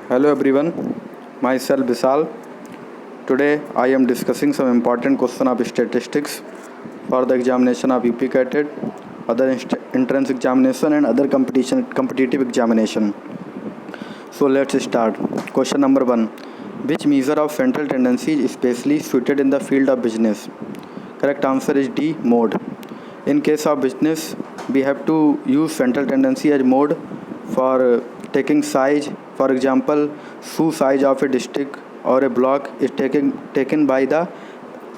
Hello everyone, myself Bisal. Today I am discussing some important question of statistics for the examination of UP CATED, other entrance examination and other competitive examination. So let's start. Question number 1. Which measure of central tendency is especially suited in the field of business? Correct answer is D, mode. In case of business, we have to use central tendency as mode for taking size. For example, shoe size of a district or a block is taken by the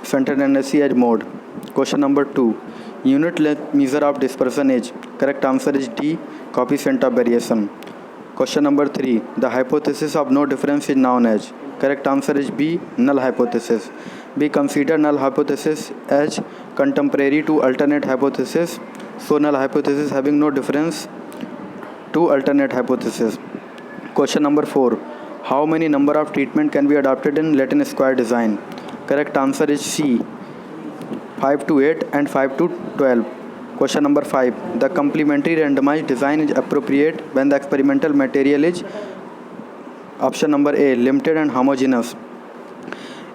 central tendency as mode. Question number 2. Unit length measure of dispersion is. Correct answer is D, coefficient of variation. Question number 3. The hypothesis of no difference is known as. Correct answer is B, null hypothesis. We consider null hypothesis as contemporary to alternate hypothesis. So null hypothesis having no difference to alternate hypothesis. Question number 4. How many number of treatment can be adopted in Latin square design? Correct answer is C, 5 to 8 and 5 to 12. Question number 5. The complementary randomized design is appropriate when the experimental material is option number A, limited and homogeneous.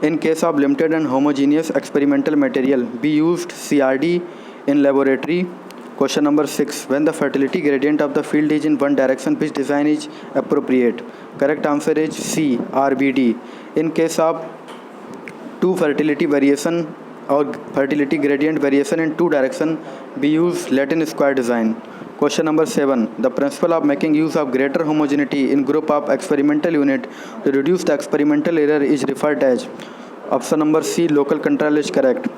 In case of limited and homogeneous experimental material, we used CRD in laboratory. Question number 6. When the fertility gradient of the field is in one direction, which design is appropriate? Correct answer is C, RBD. In case of two fertility variation or fertility gradient variation in two direction, we use Latin square design. Question number 7. The principle of making use of greater homogeneity in group of experimental unit to reduce the experimental error is referred as. Option number C, local control is correct.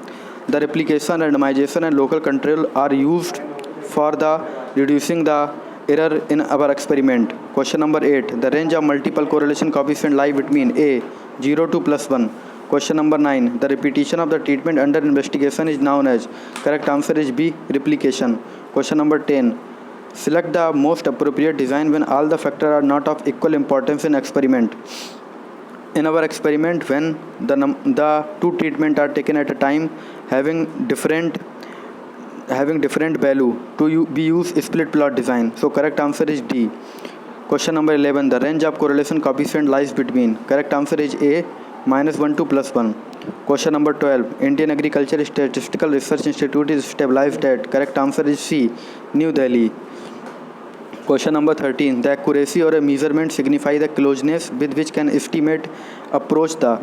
The replication, randomization and local control are used for the reducing the error in our experiment. Question number 8. The range of multiple correlation coefficient lie between A, 0 to +1. Question number 9. The repetition of the treatment under investigation is known as. Correct answer is B, replication. Question number 10. Select the most appropriate design when all the factors are not of equal importance in experiment. In our experiment, when the two treatment are taken at a time having different value, we use split plot design. So correct answer is D. Question number 11. The range of correlation coefficient lies between. Correct answer is A, -1 to +1. Question number 12. Indian Agriculture Statistical Research Institute is stabilized at. Correct answer is C, New Delhi. Question number 13. The accuracy or a measurement signify the closeness with which can estimate approach the.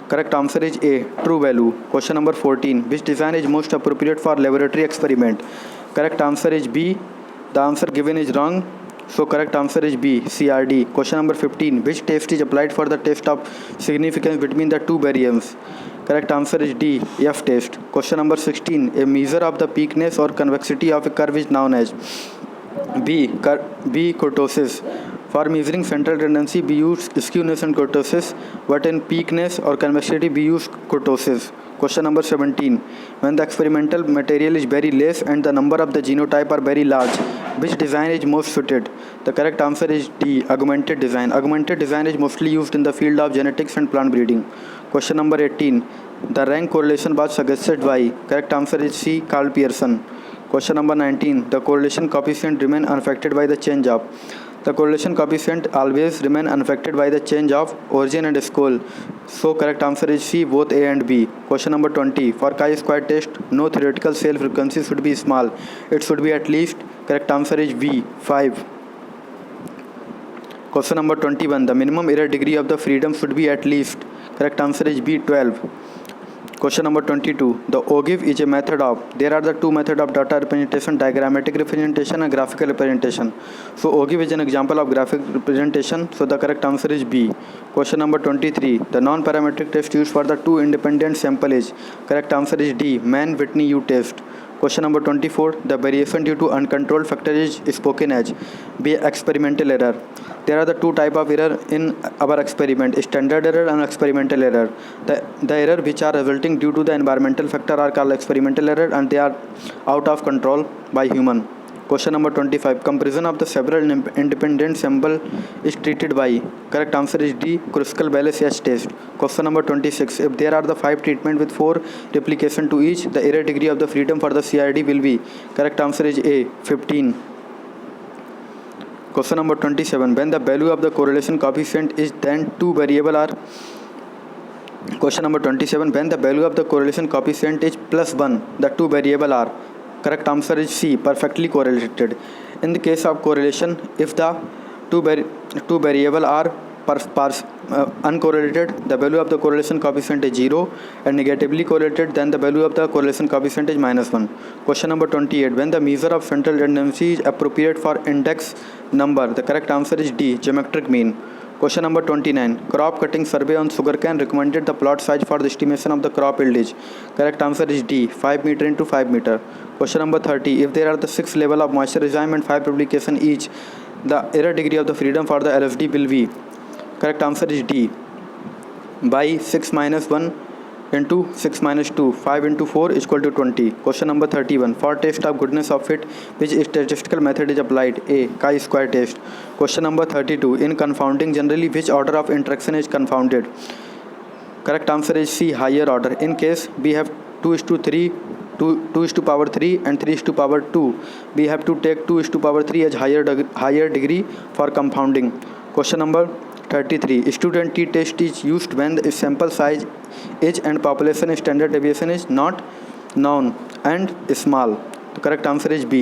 Correct answer is A, true value. Question number 14. Which design is most appropriate for laboratory experiment? Correct answer is B. The answer given is wrong. So correct answer is B, CRD. Question number 15. Which test is applied for the test of significance between the two variance? Correct answer is D, F test. Question number 16. A measure of the peakness or convexity of a curve is known as. B, kurtosis. For measuring central tendency, we use skewness and kurtosis, but in peakness or convexity, we use kurtosis. Question number 17. When the experimental material is very less and the number of the genotype are very large, which design is most suited? The correct answer is D, augmented design. Augmented design is mostly used in the field of genetics and plant breeding. Question number 18. The rank correlation was suggested by. Correct answer is C, Carl Pearson. Question number 19. The correlation coefficient remain unaffected by the change of. The correlation coefficient always remain unaffected by the change of origin and school. So correct answer is C, both A and B. Question number 20. For chi-square test, no theoretical cell frequency should be small. It should be at least. Correct answer is B, 5. Question number 21. The minimum error degree of the freedom should be at least. Correct answer is B, 12. Question number 22. The OGIF is a method of. There are the two methods of data representation, diagrammatic representation and graphical representation. So OGIF is an example of graphic representation. So the correct answer is B. Question number 23. The non-parametric test used for the two independent sample is. Correct answer is D, Mann-Whitney U test. Question number 24. The variation due to uncontrolled factor is spoken as. B, experimental error. There are the two type of error in our experiment, standard error and experimental error. The error which are resulting due to the environmental factor are called experimental error and they are out of control by human. Question number 25. Comparison of the several independent sample is treated by. Correct answer is D, Kruskal-Wallis H test. Question number 26. If there are the 5 treatment with 4 replication to each, the error degree of the freedom for the CRD will be. Correct answer is A, 15. Question number 27. When the value of the correlation coefficient is then two variable are. Question number 27. When the value of the correlation coefficient is +1, the two variable are. Correct answer is C, perfectly correlated. In the case of correlation, if the two variable are uncorrelated, the value of the correlation coefficient is 0, and negatively correlated, then the value of the correlation coefficient is -1. Question number 28. When the measure of central tendency is appropriate for index number, the correct answer is D, geometric mean. Question number 29. Crop cutting survey on sugarcane recommended the plot size for the estimation of the crop yield. Correct answer is D, 5 meter into 5 meter. Question number 30. If there are the 6 level of moisture regime and 5 publication each, the error degree of the freedom for the LSD will be. Correct answer is D, by 6 minus 1 into 6 minus 2, 5 into 4 is equal to 20. Question number 31. For test of goodness of fit, which statistical method is applied? A, chi-square test. Question number 32. In confounding, generally which order of interaction is confounded? Correct answer is C, higher order. In case we have 2:3, 2 is to power 3 and 3 is to power 2, we have to take 2 is to power 3 as higher degree for compounding. Question number 33. Student t-test is used when the sample size, age and population standard deviation is not known and small. The correct answer is B.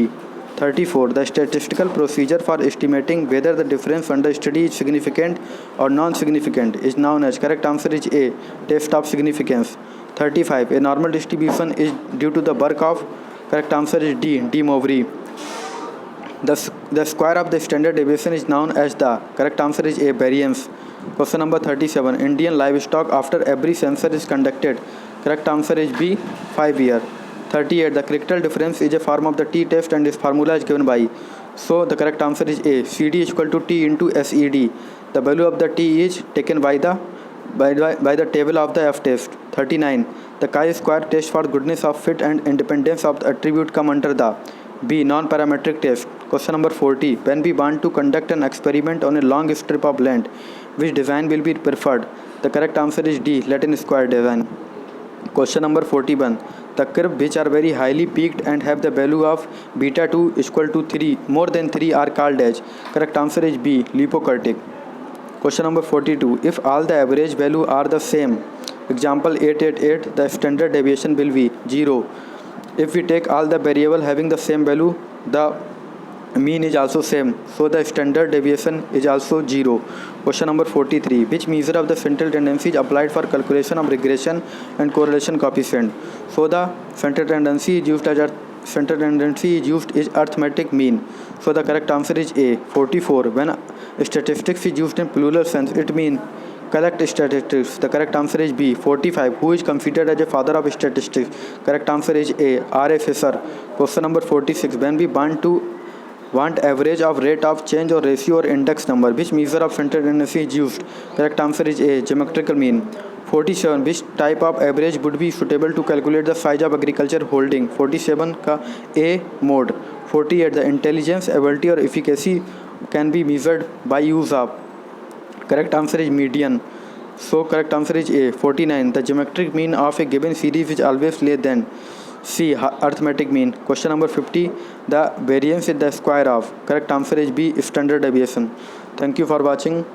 34. The statistical procedure for estimating whether the difference under study is significant or non-significant is known as. Correct answer is A, test of significance. 35. A normal distribution is due to the work of. Correct answer is D, De Moivre. The square of the standard deviation is known as the. Correct answer is A, variance. Question number 37. Indian livestock after every census is conducted. Correct answer is B, 5 years. 38. The critical difference is a form of the t-test and its formula is given by. So the correct answer is A, CD is equal to T into SED. The value of the T is taken by the table of the F-test. 39. The chi-square test for goodness of fit and independence of the attribute come under the. B, non-parametric test. Question number 40. When we want to conduct an experiment on a long strip of land, which design will be preferred? The correct answer is D, Latin square design. Question number 41. The curve which are very highly peaked and have the value of beta 2 is equal to 3, more than 3 are called as. Correct answer is B, lipokurtic. Question number 42. If all the average value are the same, example 888, the standard deviation will be 0. If we take all the variable having the same value, the mean is also same, so the standard deviation is also 0. Question number 43. Which measure of the central tendency is applied for calculation of regression and correlation coefficient? So the central tendency is used is arithmetic mean. So the correct answer is A, 44. When statistics is used in plural sense, it means collect statistics. The correct answer is B, 45. Who is considered as a father of statistics? Correct answer is A, R.A. Fisher. Question number 46. When we want average of rate of change or ratio or index number, which measure of central tendency is used? Correct answer is A, geometrical mean. 47. Which type of average would be suitable to calculate the size of agriculture holding? 47 का A, mode. 48. The intelligence, ability or efficacy can be measured by use of. Correct answer is median. So correct answer is A, 49. The geometric mean of a given series is always less than. C, arithmetic mean. Question number 50. The variance is the square of. Correct answer is B, standard deviation. Thank you for watching.